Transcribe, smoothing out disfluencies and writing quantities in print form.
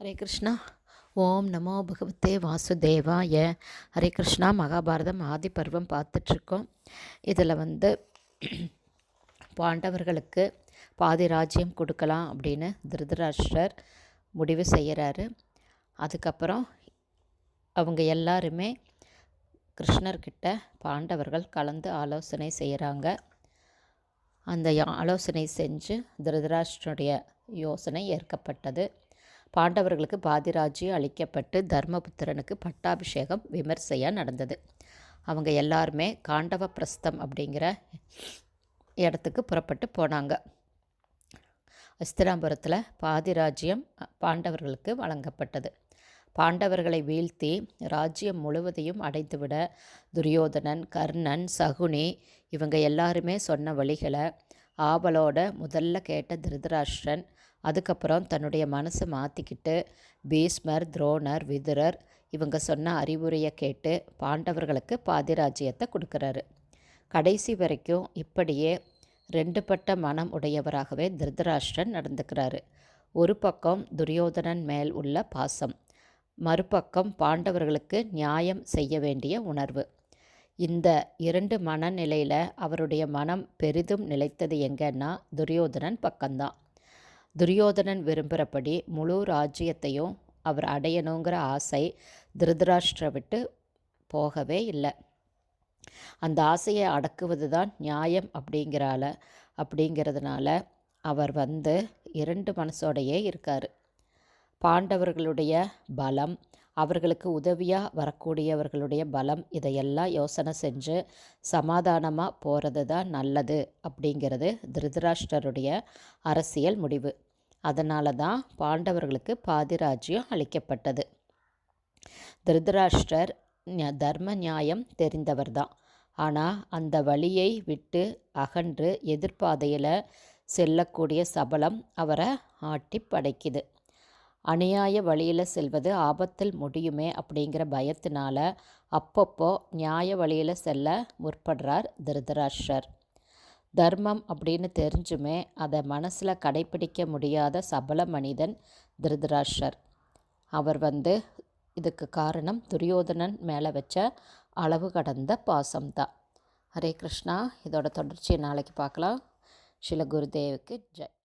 ஹரே கிருஷ்ணா. ஓம் நமோ பகவத்தே வாசுதேவாய. ஹரே கிருஷ்ணா. மகாபாரதம் ஆதி பருவம் பார்த்துட்ருக்கோம். இதில் பாண்டவர்களுக்கு பாதி ராஜ்யம் கொடுக்கலாம் அப்படின்னு திருதராஷ்டிரர் முடிவு செய்கிறாரு. அதுக்கப்புறம் அவங்க எல்லாருமே கிருஷ்ணர்கிட்ட பாண்டவர்கள் கலந்து ஆலோசனை செய்கிறாங்க. அந்த ஆலோசனை செஞ்சு திருதராஷ்டிரனுடைய யோசனை ஏற்கப்பட்டது. பாண்டவர்களுக்கு பாதிராஜ்யம் அளிக்கப்பட்டு தர்மபுத்திரனுக்கு பட்டாபிஷேகம் விமர்சையாக நடந்தது. அவங்க எல்லாருமே காண்டவ பிரஸ்தம் அப்படிங்கிற இடத்துக்கு புறப்பட்டு போனாங்க. அஸ்தினாபுரத்தில் பாதிராஜ்யம் பாண்டவர்களுக்கு வழங்கப்பட்டது. பாண்டவர்களை வீழ்த்தி ராஜ்யம் முழுவதையும் அடைத்துவிட துரியோதனன், கர்ணன், சகுனி இவங்க எல்லாருமே சொன்ன வழிகளை ஆவலோட முதல்ல கேட்ட திருதராஷ்டிரன் அதுக்கப்புறம் தன்னுடைய மனசை மாற்றிக்கிட்டு பீஷ்மர், துரோணர், விதுரர் இவங்க சொன்ன அறிவுரையை கேட்டு பாண்டவர்களுக்கு பாதிராஜ்யத்தை கொடுக்குறாரு. கடைசி வரைக்கும் இப்படியே ரெண்டுபட்ட மனம் உடையவராகவே திருதராஷ்டிரன் நடந்துக்கிறாரு. ஒரு பக்கம் துரியோதனன் மேல் உள்ள பாசம், மறுபக்கம் பாண்டவர்களுக்கு நியாயம் செய்ய வேண்டிய உணர்வு. இந்த இரண்டு மனநிலையில் அவருடைய மனம் பெரிதும் நிலைத்தது எங்கன்னா துரியோதனன் பக்கம்தான். துரியோதனன் விரும்புகிறபடி முழு ராஜ்யத்தையும் அவர் அடையணுங்கிற ஆசை திருதராஷ்டிர விட்டு போகவே இல்லை. அந்த ஆசையை அடக்குவது தான் நியாயம் அப்படிங்கிறதுனால அவர் இரண்டு மனசோடையே இருக்கார். பாண்டவர்களுடைய பலம், அவர்களுக்கு உதவியாக வரக்கூடியவர்களுடைய பலம், இதையெல்லாம் யோசனை செஞ்சு சமாதானமாக போகிறது தான் நல்லது அப்படிங்கிறது திருதராஷ்டிரருடைய அரசியல் முடிவு. அதனால தான் பாண்டவர்களுக்கு பாதிராஜ்யம் அளிக்கப்பட்டது. திருதராஷ்டிரர் தர்ம நியாயம் தெரிந்தவர் தான். ஆனால் அந்த வழியை விட்டு அகன்று எதிர்பாதையில் செல்லக்கூடிய சபலம் அவரை ஆட்டி படைக்குது. அநியாய வழியில் செல்வது ஆபத்தில் முடியுமே அப்படிங்கிற பயத்தினால அப்பப்போ நியாய வழியில் செல்ல முற்படுறார் திருதராஷ்டிரர். தர்மம் அப்படின்னு தெரிஞ்சுமே அதை மனசில் கடைப்பிடிக்க முடியாத சபல மனிதன் திருதராஷ்டிரர். அவர் இதுக்கு காரணம் துரியோதனன் மேலே வச்ச அளவு கடந்த பாசம்தான். ஹரே கிருஷ்ணா. இதோட தொடர்ச்சியை நாளைக்கு பார்க்கலாம். ஸ்ரீல குருதேவுக்கு ஜெய்.